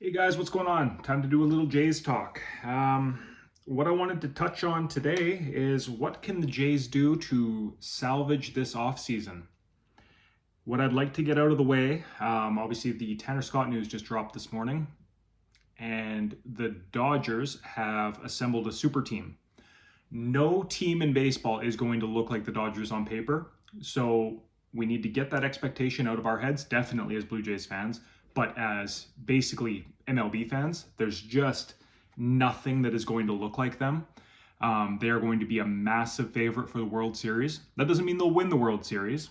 Hey guys, what's going on? Time to do a little Jays talk. What I wanted to touch on today is what can the Jays do to salvage this offseason? What I'd like to get out of the way, obviously the Tanner Scott news just dropped this morning, and the Dodgers have assembled a super team. No team in baseball is going to look like the Dodgers on paper, so we need to get that expectation out of our heads, definitely as Blue Jays fans, but as basically MLB fans, there's just nothing that is going to look like them. They are going to be a massive favorite for the World Series. That doesn't mean they'll win the World Series.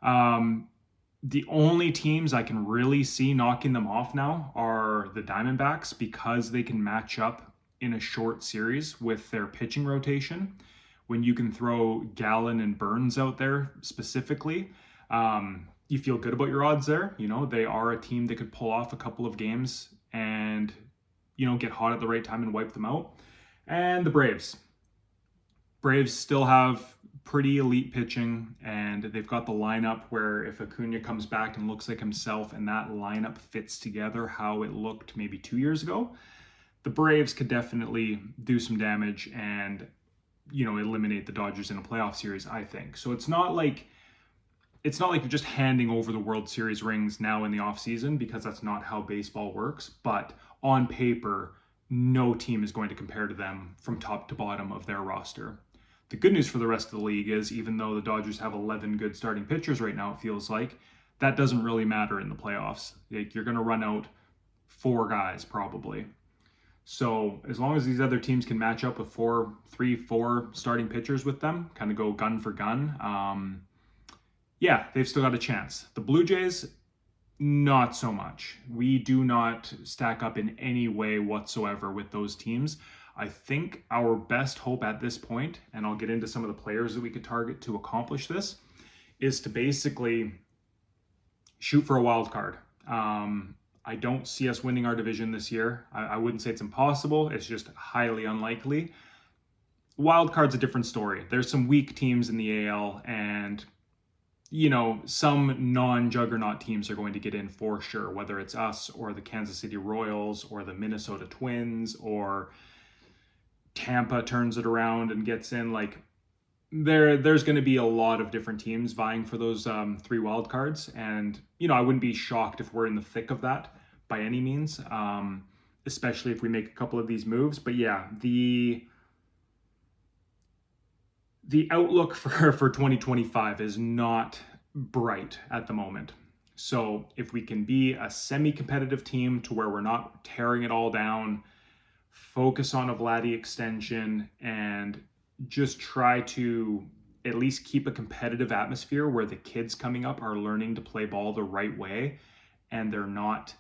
The only teams I can really see knocking them off now are the Diamondbacks because they can match up in a short series with their pitching rotation. When you can throw Gallen and Burns out there specifically, you feel good about your odds there. You know, they are a team that could pull off a couple of games and, get hot at the right time and wipe them out. And the Braves. Braves still have pretty elite pitching, and they've got the lineup where if Acuna comes back and looks like himself and that lineup fits together how it looked maybe 2 years ago, the Braves could definitely do some damage and, eliminate the Dodgers in a playoff series, I think. So it's not like you're just handing over the World Series rings now in the offseason, because that's not how baseball works. But on paper, no team is going to compare to them from top to bottom of their roster. The good news for the rest of the league is, even though the Dodgers have 11 good starting pitchers right now, it feels like, that doesn't really matter in the playoffs. Like, you're going to run out 4 guys probably. So as long as these other teams can match up with 4 starting pitchers with them, kind of go gun for gun, they've still got a chance. The Blue Jays, not so much. We do not stack up in any way whatsoever with those teams. I think our best hope at this point, and I'll get into some of the players that we could target to accomplish this, is to basically shoot for a wild card. I don't see us winning our division this year. I wouldn't say it's impossible. It's just highly unlikely. Wild card's a different story. There's some weak teams in the AL, and some non-juggernaut teams are going to get in for sure, whether it's us or the Kansas City Royals or the Minnesota Twins or Tampa turns it around and gets in. Like, there's going to be a lot of different teams vying for those 3 wild cards, and I wouldn't be shocked if we're in the thick of that by any means, especially if we make a couple of these moves. But yeah, the outlook for 2025 is not bright at the moment. So if we can be a semi-competitive team to where we're not tearing it all down, focus on a Vladdy extension, and just try to at least keep a competitive atmosphere where the kids coming up are learning to play ball the right way, and they're not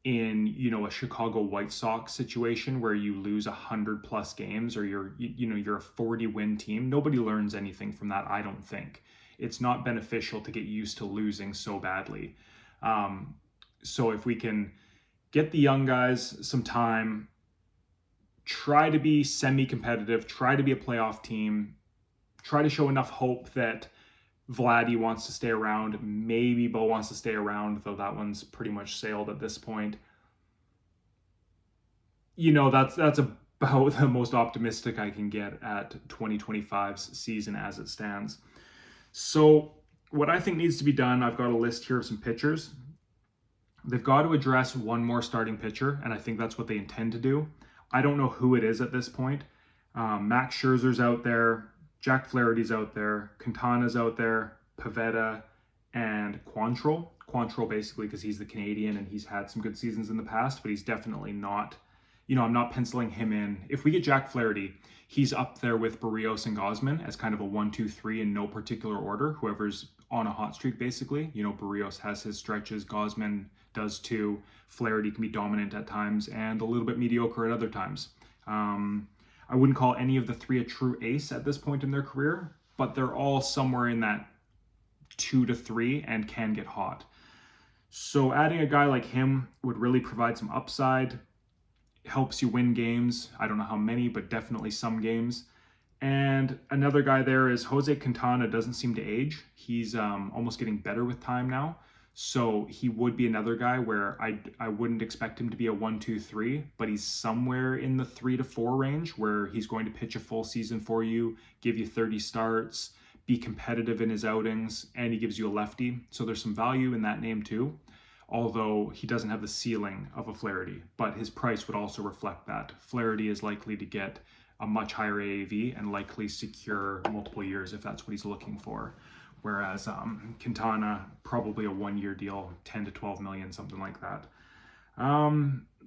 in a Chicago White Sox situation where you lose 100+ games, or you're a 40-win team. Nobody learns anything from that, I don't think. It's not beneficial to get used to losing so badly. So if we can get the young guys some time, try to be semi-competitive, try to be a playoff team, try to show enough hope that Vladdy wants to stay around, maybe Bo wants to stay around, though that one's pretty much sailed at this point. That's about the most optimistic I can get at 2025's season as it stands. So what I think needs to be done, I've got a list here of some pitchers. They've got to address one more starting pitcher, and I think that's what they intend to do. I don't know who it is at this point. Max Scherzer's out there, Jack Flaherty's out there, Quintana's out there, Pivetta, and Quantrill. Quantrill basically because he's the Canadian and he's had some good seasons in the past, but he's definitely not, I'm not penciling him in. If we get Jack Flaherty, he's up there with Barrios and Gausman as kind of a 1, 2, 3 in no particular order. Whoever's on a hot streak, basically. Barrios has his stretches, Gausman does too. Flaherty can be dominant at times and a little bit mediocre at other times. I wouldn't call any of the 3 a true ace at this point in their career, but they're all somewhere in that 2 to 3 and can get hot. So adding a guy like him would really provide some upside. It helps you win games. I don't know how many, but definitely some games. And another guy there is Jose Quintana. Doesn't seem to age. He's almost getting better with time now. So he would be another guy where I wouldn't expect him to be a 1-2-3, but he's somewhere in the 3 to 4 range where he's going to pitch a full season for you, give you 30 starts, be competitive in his outings, and he gives you a lefty. So there's some value in that name too, although he doesn't have the ceiling of a Flaherty, but his price would also reflect that. Flaherty is likely to get a much higher AAV and likely secure multiple years if that's what he's looking for. Whereas Quintana, probably a 1-year deal, 10 to 12 million, something like that.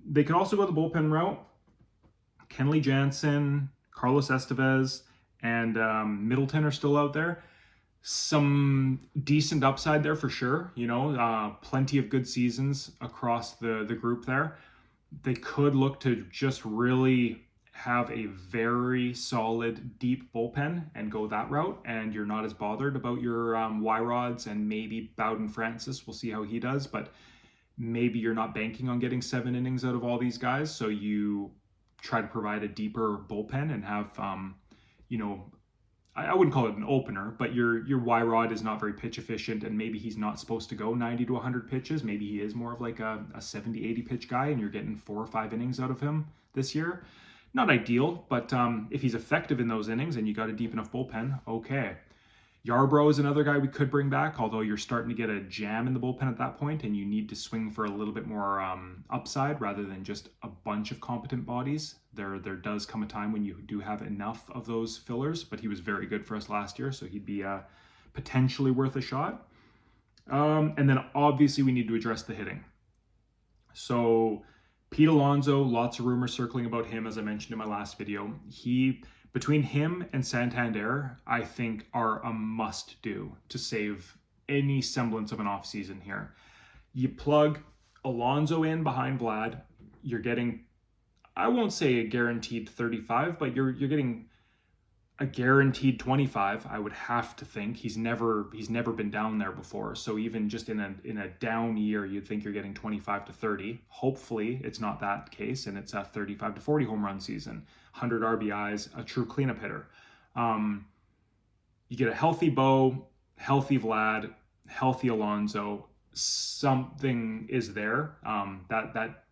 They could also go the bullpen route. Kenley Jansen, Carlos Estevez, and Middleton are still out there. Some decent upside there for sure. Plenty of good seasons across the group there. They could look to just really have a very solid deep bullpen and go that route, and you're not as bothered about your Y-Rods and maybe Bowden Francis. We'll see how he does, but maybe you're not banking on getting 7 innings out of all these guys, so you try to provide a deeper bullpen and have I wouldn't call it an opener, but your Y-Rod is not very pitch efficient, and maybe he's not supposed to go 90 to 100 pitches. Maybe he is more of like a 70, 80 pitch guy, and you're getting 4 or 5 innings out of him this year. Not ideal, but if he's effective in those innings and you got a deep enough bullpen, okay. Yarbrough is another guy we could bring back, although you're starting to get a jam in the bullpen at that point, and you need to swing for a little bit more upside rather than just a bunch of competent bodies. There does come a time when you do have enough of those fillers, but he was very good for us last year, so he'd be potentially worth a shot. And then obviously we need to address the hitting. So Pete Alonso, lots of rumors circling about him, as I mentioned in my last video. Between him and Santander, I think are a must-do to save any semblance of an offseason here. You plug Alonso in behind Vlad, you're getting, I won't say a guaranteed 35, but you're getting a guaranteed 25, I would have to think. He's never been down there before, so even just in a down year, you'd think you're getting 25 to 30. Hopefully, it's not that case, and it's a 35 to 40 home run season, 100 RBIs, a true cleanup hitter. You get a healthy Bo, healthy Vlad, healthy Alonso. Something is there. That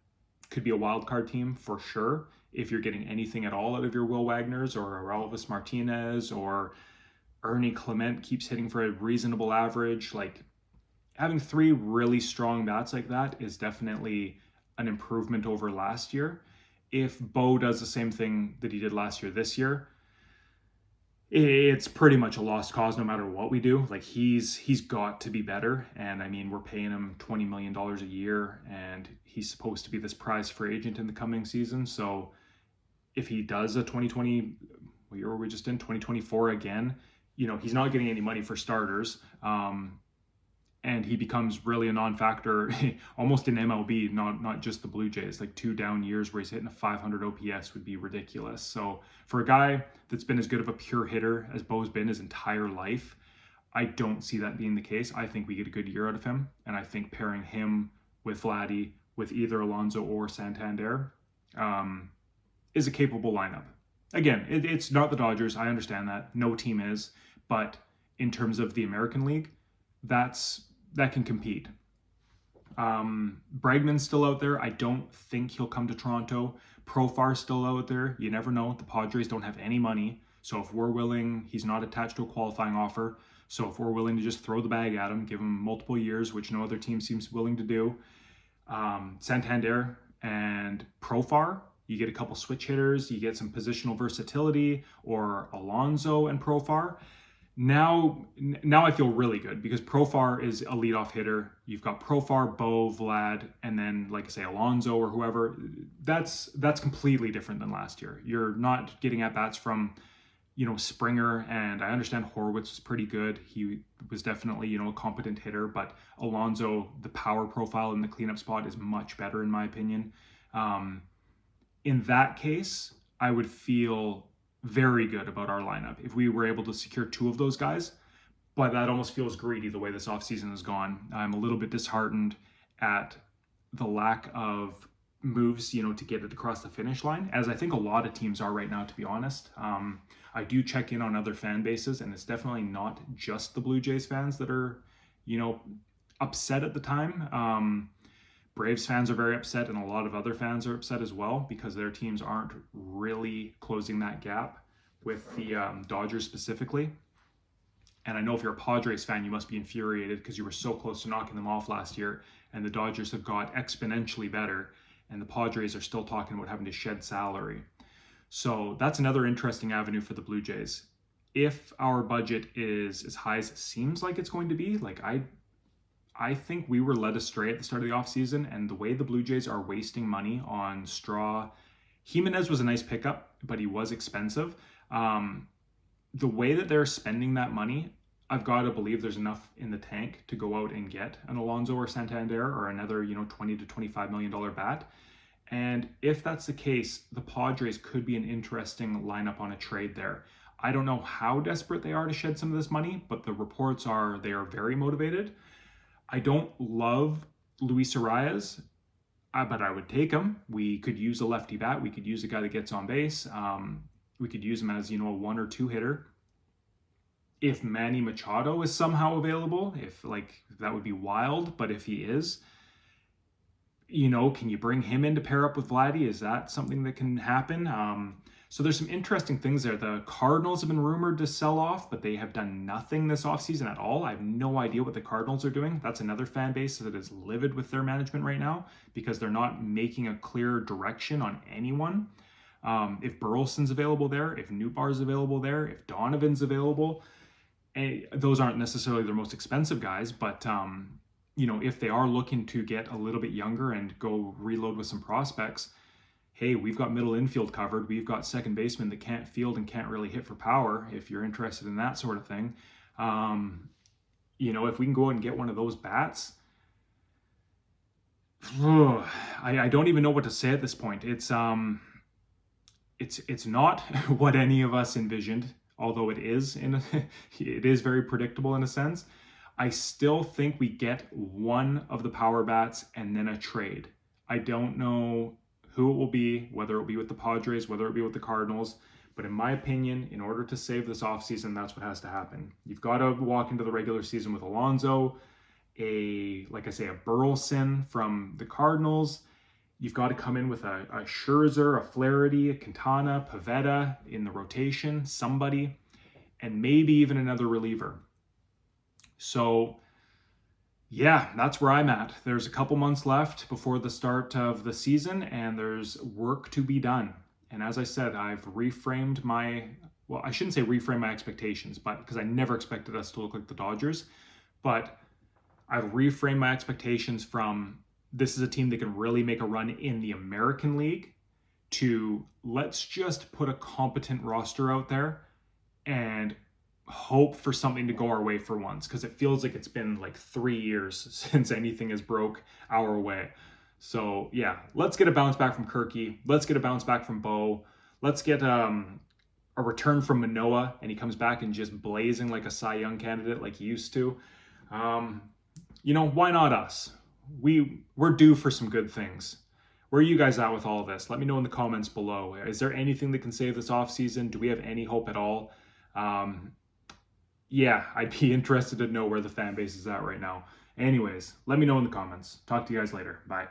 could be a wild card team for sure. If you're getting anything at all out of your Will Wagners or Elvis Martinez, or Ernie Clement keeps hitting for a reasonable average, like having 3 really strong bats like that is definitely an improvement over last year. If Bo does the same thing that he did last year this year, it's pretty much a lost cause no matter what we do. Like he's got to be better, and I mean we're paying him $20 million a year, and he's supposed to be this prize free agent in the coming season. So if he does a 2020, what year were we just in, 2024 again, he's not getting any money for starters, and he becomes really a non-factor almost in MLB, not just the Blue Jays. Like 2 down years where he's hitting a 500 OPS would be ridiculous. So for a guy that's been as good of a pure hitter as Bo's been his entire life, I don't see that being the case. I think we get a good year out of him, and I think pairing him with Vladdy, with either Alonso or Santander, is a capable lineup. Again, it's not the Dodgers. I understand that. No team is. But in terms of the American League, that can compete. Bregman's still out there. I don't think he'll come to Toronto. Profar's still out there. You never know. The Padres don't have any money. So if we're willing, he's not attached to a qualifying offer. So if we're willing to just throw the bag at him, give him multiple years, which no other team seems willing to do, Santander and Profar, you get a couple switch hitters, you get some positional versatility, or Alonso and Profar. Now I feel really good because Profar is a leadoff hitter. You've got Profar, Bo, Vlad, and then, like I say, Alonso or whoever. That's completely different than last year. You're not getting at bats from, Springer, and I understand Horwitz was pretty good. He was definitely, a competent hitter, but Alonso, the power profile in the cleanup spot is much better in my opinion. In that case, I would feel very good about our lineup if we were able to secure 2 of those guys, but that almost feels greedy the way this offseason has gone. I'm a little bit disheartened at the lack of moves, to get it across the finish line, as I think a lot of teams are right now, to be honest. I do check in on other fan bases, and it's definitely not just the Blue Jays fans that are, upset at the time. Braves fans are very upset, and a lot of other fans are upset as well because their teams aren't really closing that gap with the Dodgers specifically. And I know if you're a Padres fan, you must be infuriated because you were so close to knocking them off last year, and the Dodgers have got exponentially better, and the Padres are still talking about having to shed salary. So that's another interesting avenue for the Blue Jays. If our budget is as high as it seems like it's going to be, like I think we were led astray at the start of the offseason, and the way the Blue Jays are wasting money on Straw. Jimenez was a nice pickup, but he was expensive. The way that they're spending that money, I've got to believe there's enough in the tank to go out and get an Alonso or Santander or another, $20 to $25 million bat. And if that's the case, the Padres could be an interesting lineup on a trade there. I don't know how desperate they are to shed some of this money, but the reports are they are very motivated. I don't love Luis Arias, but I would take him. We could use a lefty bat. We could use a guy that gets on base. We could use him as, a 1 or 2 hitter. If Manny Machado is somehow available, that would be wild. But if he is, can you bring him in to pair up with Vladdy? Is that something that can happen? So there's some interesting things there. The Cardinals have been rumored to sell off, but they have done nothing this offseason at all. I have no idea what the Cardinals are doing. That's another fan base that is livid with their management right now because they're not making a clear direction on anyone. If Burleson's available there, if Nootbaar's available there, if Donovan's available, those aren't necessarily their most expensive guys, but if they are looking to get a little bit younger and go reload with some prospects, hey, we've got middle infield covered. We've got second basemen that can't field and can't really hit for power if you're interested in that sort of thing. If we can go out and get one of those bats, I don't even know what to say at this point. It's not what any of us envisioned, although it is it is very predictable in a sense. I still think we get one of the power bats and then a trade. I don't know who it will be, whether it will be with the Padres, whether it be with the Cardinals. But in my opinion, in order to save this offseason, that's what has to happen. You've got to walk into the regular season with Alonso, a Burleson from the Cardinals. You've got to come in with a Scherzer, a Flaherty, a Quintana, Pivetta in the rotation, somebody, and maybe even another reliever. So yeah, that's where I'm at. There's a couple months left before the start of the season, and there's work to be done. And as I said, I've reframed I shouldn't say reframe my expectations, but because I never expected us to look like the Dodgers, but I've reframed my expectations from this is a team that can really make a run in the American League to let's just put a competent roster out there and hope for something to go our way for once, because it feels like it's been like 3 years since anything has broke our way. So yeah, let's get a bounce back from Kirky. Let's get a bounce back from Bo. Let's get a return from Manoah, and he comes back and just blazing like a Cy Young candidate like he used to. Why not us? We're due for some good things. Where are you guys at with all of this? Let me know in the comments below. Is there anything that can save this offseason? Do we have any hope at all? Yeah, I'd be interested to know where the fan base is at right now. Anyways, let me know in the comments. Talk to you guys later. Bye.